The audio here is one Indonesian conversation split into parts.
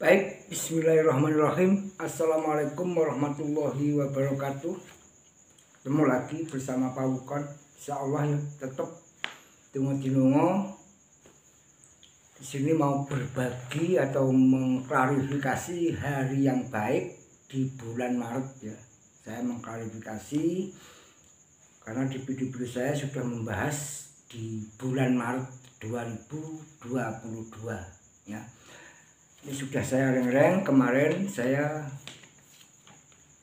Baik, bismillahirrahmanirrahim. Assalamualaikum warahmatullahi wabarakatuh. Ketemu lagi bersama Pak Wukon. Insyaallah ya tetap tunggu-tunggu. Di sini mau berbagi atau mengklarifikasi hari yang baik di bulan Maret ya. Saya mengklarifikasi karena di video saya sudah membahas di bulan Maret 2022 ya. Ini sudah saya reng-reng. Kemarin saya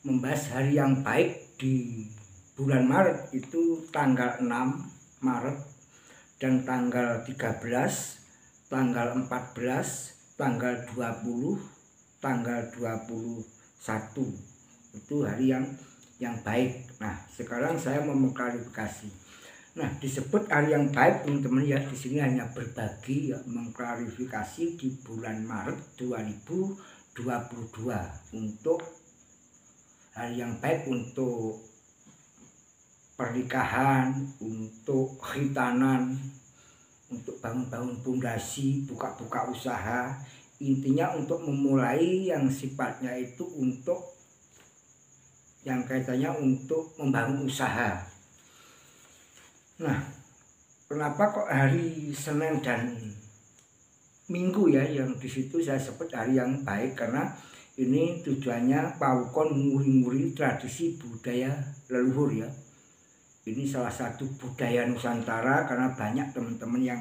membahas hari yang baik di bulan Maret itu tanggal 6 Maret dan tanggal 13, tanggal 14, tanggal 20, tanggal 21. Itu hari yang baik. Nah, sekarang saya mau mengklarifikasi. Nah, disebut hari yang baik teman-teman ya, di sini hanya berbagi ya, mengklarifikasi di bulan Maret 2022 untuk hari yang baik untuk pernikahan, untuk khitanan, untuk bangun-bangun pondasi, buka-buka usaha. Intinya untuk memulai yang sifatnya itu untuk yang kaitannya untuk membangun usaha. Nah, kenapa kok hari Senin dan Minggu ya yang di situ saya sebut hari yang baik, karena ini tujuannya Pak Wukon nguri-nguri tradisi budaya leluhur ya. Ini salah satu budaya Nusantara karena banyak teman-teman yang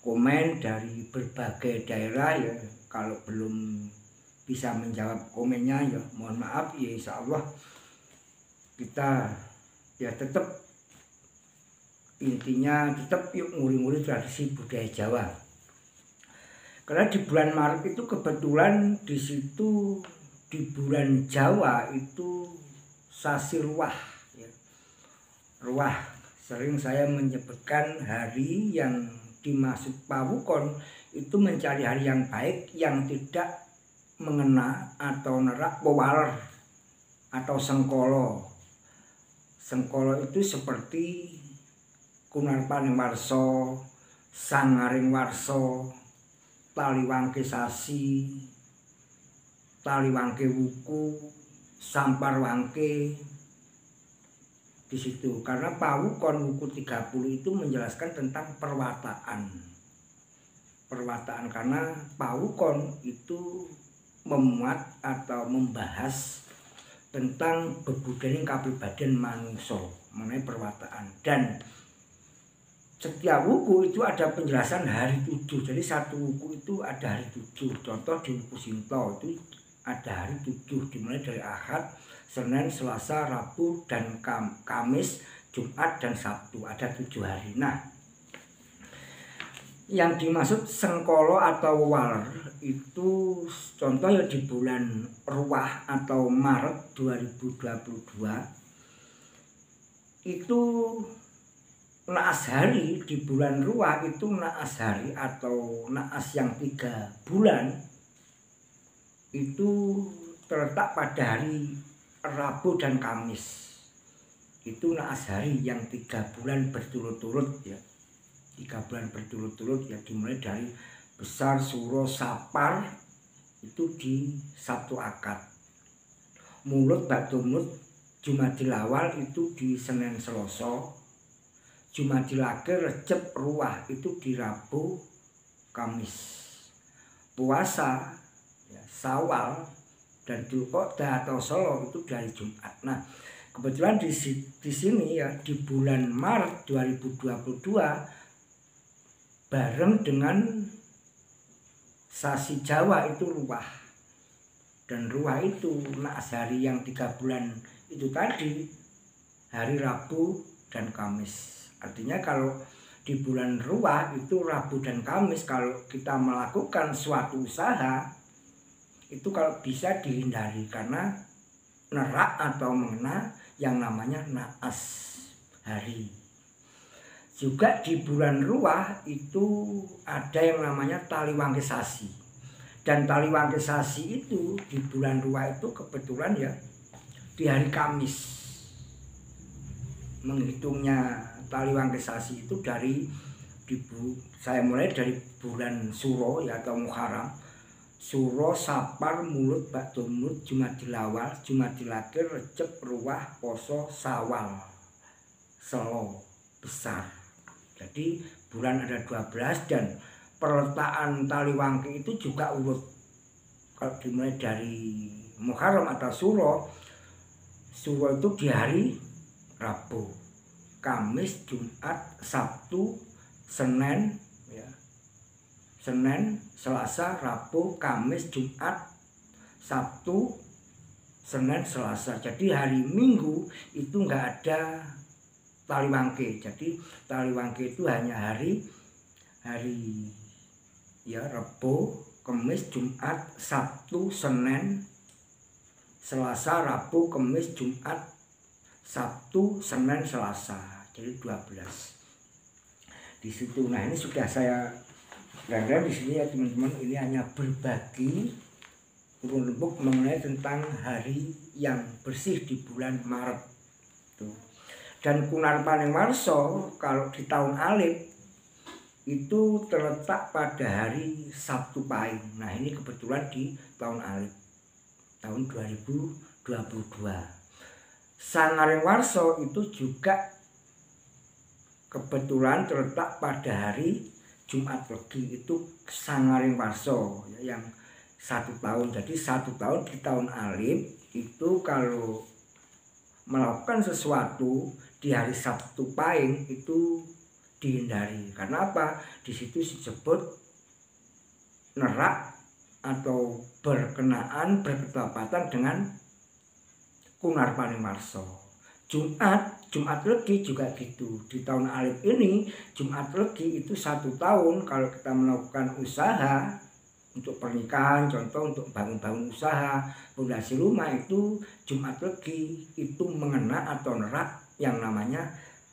komen dari berbagai daerah ya. Kalau belum bisa menjawab komennya ya mohon maaf ya, insya Allah kita ya tetap intinya tetap yuk nguri-nguri tradisi budaya Jawa. Karena di bulan Maret itu kebetulan di situ di bulan Jawa itu sasi ruah ya. Ruah sering saya menyebutkan hari yang dimaksud Pak Wukon itu mencari hari yang baik yang tidak mengena atau nerak pewaler atau sengkolo. Sengkolo itu seperti Kunarpaning Warsa, Sangaring Warsa, Taliwangke Sasi, Taliwangke Wuku, Samparwangke di situ. Karena Pak Wukon Wuku 30 itu menjelaskan tentang perwataan. Perwataan karena Pak Wukon itu memuat atau membahas tentang bebudaning kapribadian manungsa mengenai perwataan, dan setiap wuku itu ada penjelasan hari 7. Jadi satu wuku itu ada hari 7. Contoh di wuku Sinto itu ada hari 7 dimulai dari Ahad, Senin, Selasa, Rabu, dan Kamis, Jumat, dan Sabtu. Ada 7 hari. Nah, yang dimaksud sengkolo atau waler itu contohnya di bulan Ruah atau Maret 2022 itu naas hari. Di bulan Ruah itu naas hari atau naas yang 3 bulan itu terletak pada hari Rabu dan Kamis. Itu naas hari yang 3 bulan berturut-turut ya. 3 bulan berturut-turut ya, dimulai dari Besar, Suro, Sapar itu di Sabtu Akad. Mulut, Batu Mulut, Jumadil Awal itu di Senin Selasa. Jumadil Akhir, Recep, Ruah itu di Rabu, Kamis. Puasa ya, Syawal dan Dzulqa'dah atau Solo itu dari Jumat. Nah, kebetulan di sini ya di bulan Maret 2022 bareng dengan sasi Jawa itu Ruah. Dan Ruah itu naas hari yang 3 bulan itu tadi hari Rabu dan Kamis. Artinya kalau di bulan Ruah itu Rabu dan Kamis kalau kita melakukan suatu usaha itu kalau bisa dihindari karena nerak atau mengena yang namanya naas hari. Juga di bulan Ruah itu ada yang namanya Taliwangke Sasi. Dan Taliwangke Sasi itu di bulan Ruah itu kebetulan ya di hari Kamis. Menghitungnya Taliwangke Sasi itu saya mulai dari bulan Suro ya atau Muharram Suro, Sapar, Mulut, Bakdo Mulut, Jumadil Awal, Jumadil Akhir, Recep, Ruah, Poso, Sawal, Selo besar. Jadi bulan ada 12 dan perletaan Taliwangke itu juga urut. Kalau dimulai dari Muharram atau Suro, Suro itu di hari Rabu, Kamis, Jumat, Sabtu, Senin, ya. Senin, Selasa, Rabu, Kamis, Jumat, Sabtu, Senin, Selasa. Jadi hari Minggu itu nggak ada Taliwangke. Jadi Taliwangke itu hanya hari ya Rabu, Kamis, Jumat, Sabtu, Senin, Selasa, Rabu, Kamis, Jumat, Sabtu, Senin, Selasa. Jadi 12. Di situ. Nah, ini sudah saya gambar di sini ya teman-teman. Ini hanya berbagi urun-urun mengenai tentang hari yang bersih di bulan Maret. Tuh. Dan Kunar Paning Warso kalau di tahun Alif itu terletak pada hari Sabtu Pahing. Nah, ini kebetulan di tahun Alif tahun 2022. Sangaring Warso itu juga kebetulan terletak pada hari Jumat Legi. Itu Sangaring Warso ya, yang 1 tahun. Jadi 1 tahun di tahun Alif itu kalau melakukan sesuatu di hari Sabtu Pahing itu dihindari. Karena apa? Di situ disebut nerak atau berkenaan berketepatan dengan Kunar Paning Warso. Jumat Legi juga gitu. Di tahun Alif ini Jumat Legi itu 1 tahun. Kalau kita melakukan usaha untuk pernikahan, contoh untuk bangun usaha, fondasi rumah, itu Jumat Legi itu mengena atau nerak yang namanya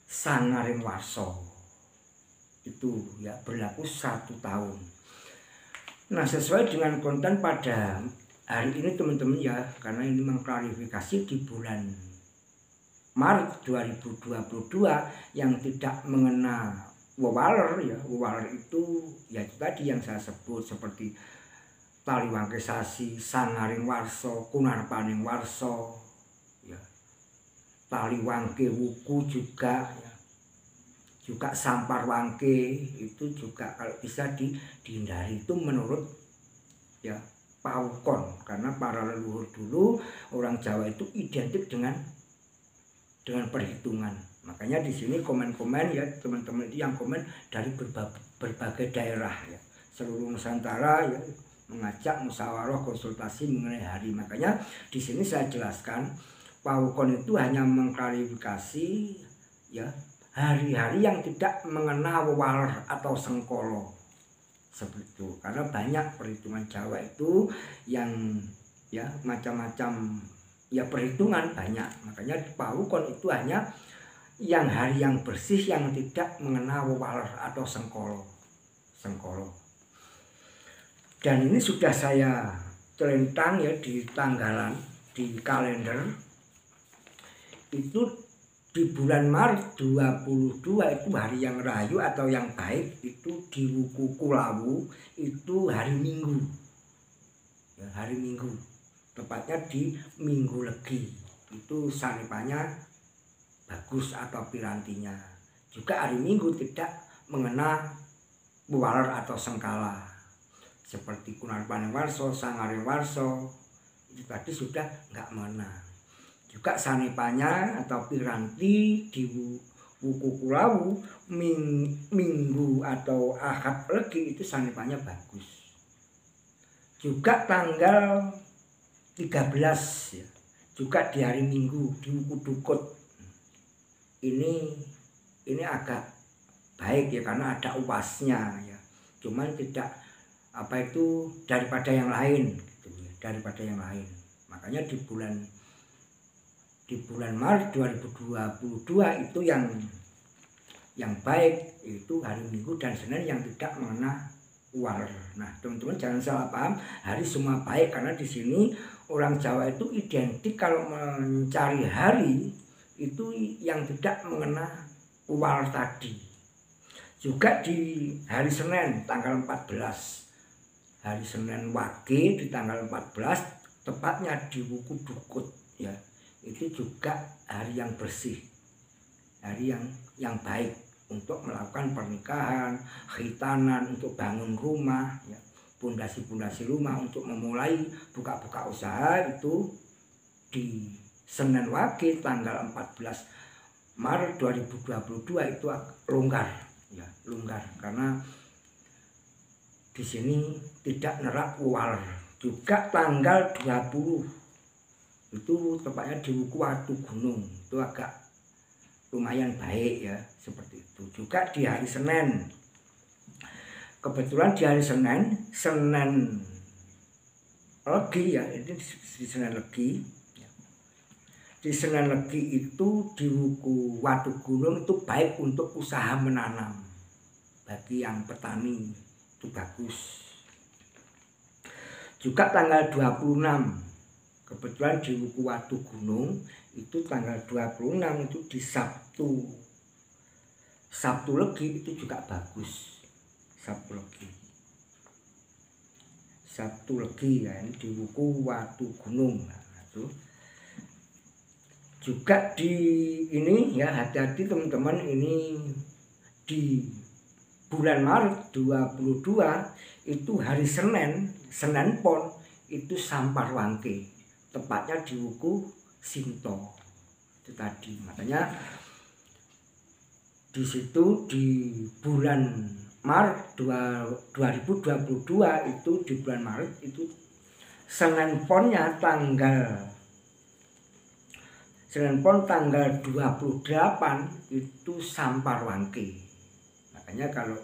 Sangaring Warso. Itu ya berlaku 1 tahun. Nah, sesuai dengan konten pada hari ini teman-teman ya, karena ini mengklarifikasi di bulan Maret 2022 yang tidak mengena wewaler ya. Wewaler itu ya itu tadi yang saya sebut seperti Taliwangke Sasi, Sangaring Warso, Kunar Paning Warso ya. Taliwangke Wuku juga ya. Juga Sampar Wangke itu juga kalau bisa dihindari. Itu menurut ya Paukon, karena para leluhur dulu orang Jawa itu identik dengan perhitungan. Makanya di sini komen-komen ya teman-teman itu yang komen dari berbagai daerah ya, seluruh Nusantara ya, mengajak musyawarah konsultasi mengenai hari. Makanya di sini saya jelaskan Paukon itu hanya mengklarifikasi ya hari-hari yang tidak mengena wewaler atau sengkolo seperti itu. Karena banyak perhitungan Jawa itu yang ya macam-macam ya perhitungan banyak. Makanya di Paukon itu hanya yang hari yang bersih yang tidak mengena wewaler atau sengkolo. Dan ini sudah saya celentang ya di tanggalan di kalender. Itu di bulan Maret 22 itu hari yang rayu atau yang baik itu di Wuku Kulawu itu hari Minggu. Ya, hari Minggu. Tepatnya di Minggu Legi. Itu sanepanya bagus atau pirantinya. Juga hari Minggu tidak mengena wewaler atau sengkala. Seperti Kunar Paning Warso, Sangaring Warso itu tadi sudah enggak mengena. Juga sanepanya atau piranti di Wuku Kulawu Minggu atau Ahad Legi itu sanepanya bagus. Juga tanggal 13 ya, juga di hari Minggu di Wuku Dukut. Ini agak baik ya karena ada uasnya ya. Cuman tidak apa itu daripada yang lain gitu ya, daripada yang lain. Makanya di bulan Maret 2022 itu yang baik itu hari Minggu dan Senin yang tidak mengena wewaler. Nah, teman-teman jangan salah paham, hari semua baik karena di sini orang Jawa itu identik kalau mencari hari itu yang tidak mengena wewaler tadi. Juga di hari Senin tanggal 14 hari Senin Wage di tanggal 14, tepatnya di Wuku Dukut ya. Itu juga hari yang bersih, hari yang baik untuk melakukan pernikahan, khitanan, untuk bangun rumah ya, pondasi-pondasi rumah, untuk memulai buka-buka usaha. Itu di Senin Wage tanggal 14 Maret 2022 itu longgar ya, longgar karena di sini tidak nerak ular. Juga tanggal 20 itu tepatnya di Wuku Watu Gunung, itu agak lumayan baik ya, seperti itu. Juga di hari Senin, kebetulan di hari Senin Legi ya, ini di Senin Legi. Di Senin Legi itu di Wuku Watu Gunung itu baik untuk usaha menanam. Bagi yang petani itu bagus. Juga tanggal 26, kebetulan di Wuku Watu Gunung itu tanggal 26 itu di Sabtu Legi itu juga bagus. Sabtu Legi ya, ini di Wuku Watu Gunung. Nah, itu juga di ini ya, hati-hati teman-teman, ini di bulan Maret 22 itu hari Senin Pon itu Sampar Wangke, tepatnya di Wuku Sinto itu tadi. Makanya di situ di bulan Maret 2022 itu di bulan Maret itu Senin Ponnya tanggal 28 itu Sampar Wangke. Makanya kalau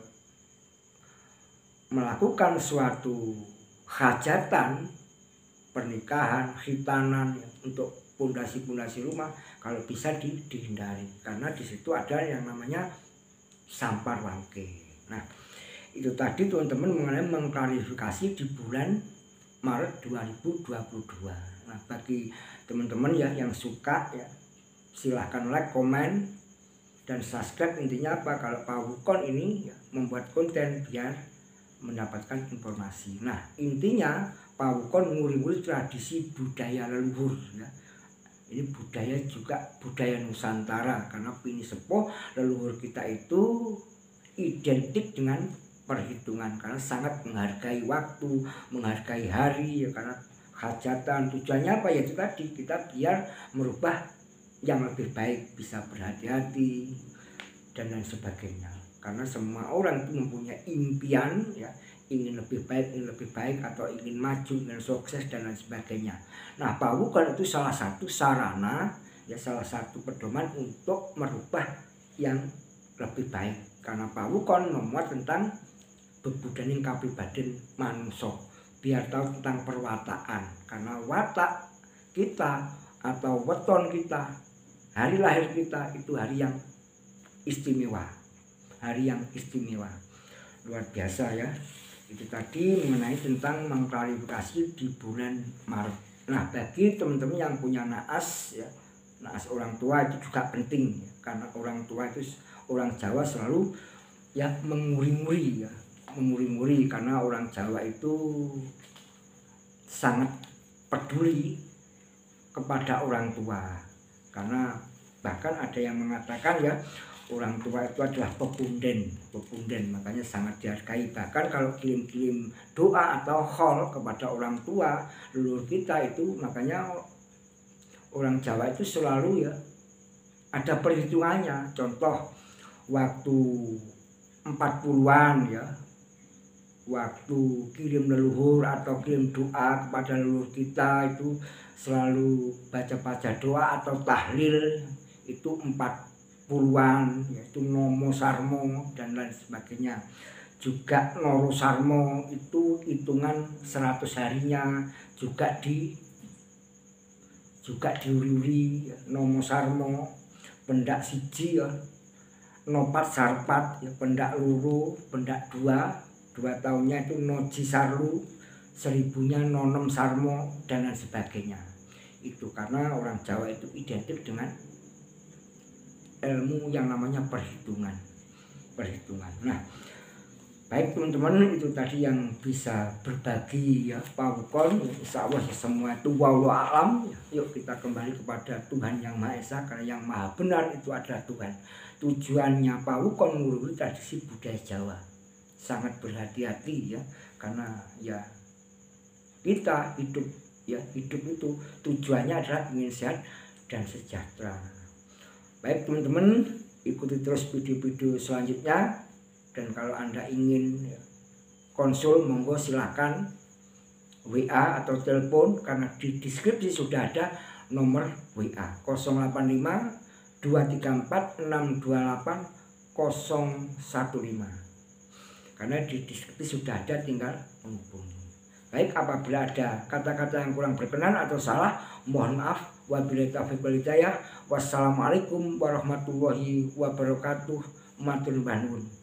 melakukan suatu hajatan, pernikahan, khitanan untuk pondasi-pondasi rumah, kalau bisa dihindari karena di situ ada yang namanya Sampar Wangke. Nah, itu tadi teman-teman mengenai mengklarifikasi di bulan Maret 2022. Nah, bagi teman-teman ya yang suka ya, silahkan like, komen, dan subscribe. Intinya apa? Kalau Pak Wukon ini ya, membuat konten biar mendapatkan informasi. Nah, intinya Pak Wukon nguri-nguri tradisi budaya leluhur ya. Ini budaya juga budaya Nusantara, karena Pini Sepuh leluhur kita itu identik dengan perhitungan, karena sangat menghargai waktu, menghargai hari ya, karena hajatan tujuannya apa ya, itu tadi kita biar merubah yang lebih baik, bisa berhati-hati dan lain sebagainya. Karena semua orang itu mempunyai impian ya, ingin lebih baik atau ingin maju, ingin sukses dan lain sebagainya. Nah, Pak Wukon itu salah satu sarana ya, salah satu pedoman untuk merubah yang lebih baik. Karena Pak Wukon memuat tentang bebudaning kapribaden manungsa, biar tahu tentang perwataan. Karena watak kita atau weton kita, hari lahir kita itu hari yang istimewa, luar biasa ya. Itu tadi mengenai tentang mengklarifikasi di bulan Maret. Nah, bagi teman-teman yang punya naas ya, naas orang tua itu juga penting ya, karena orang tua itu, orang Jawa selalu ya menguri-nguri ya, karena orang Jawa itu sangat peduli kepada orang tua. Karena bahkan ada yang mengatakan ya, orang tua itu adalah pepunden, makanya sangat dihargai. Bahkan kalau kirim-kirim doa atau khol kepada orang tua leluhur kita itu, makanya orang Jawa itu selalu ya ada perhitungannya. Contoh waktu 40-an ya, waktu kirim leluhur atau kirim doa kepada leluhur kita itu selalu baca-baca doa atau tahlil itu 40-an, yaitu Nomo Sarmo dan lain sebagainya. Juga Noro Sarmo itu hitungan 100 harinya juga diuri-uri ya, Nomo Sarmo. Pendak siji ya, Nopat Sarpat ya, pendak luru, pendak 2 tahunnya itu Noji Sarlu, 1000-nya Nonem Sarmo dan lain sebagainya. Itu karena orang Jawa itu identik dengan ilmu yang namanya perhitungan. Nah, Baik teman-teman, itu tadi yang bisa berbagi ya pawukon. Insya Allah ya semua itu wallahu alam. Yuk kita kembali kepada Tuhan Yang Maha Esa, karena yang maha benar itu adalah Tuhan. Tujuannya pawukon ngurui tradisi budaya Jawa. Sangat berhati-hati ya, karena ya kita hidup itu tujuannya adalah ingin sehat dan sejahtera. Baik teman-teman, ikuti terus video-video selanjutnya. Dan kalau Anda ingin konsul, monggo silakan WA atau telepon, karena di deskripsi sudah ada nomor WA 085 234 628 015. Karena di deskripsi sudah ada, tinggal menghubungi. Baik, apabila ada kata-kata yang kurang berkenan atau salah, mohon maaf. Wabillahi taufiq wal hidayah. Wassalamualaikum warahmatullahi wabarakatuh. Matur nuwun.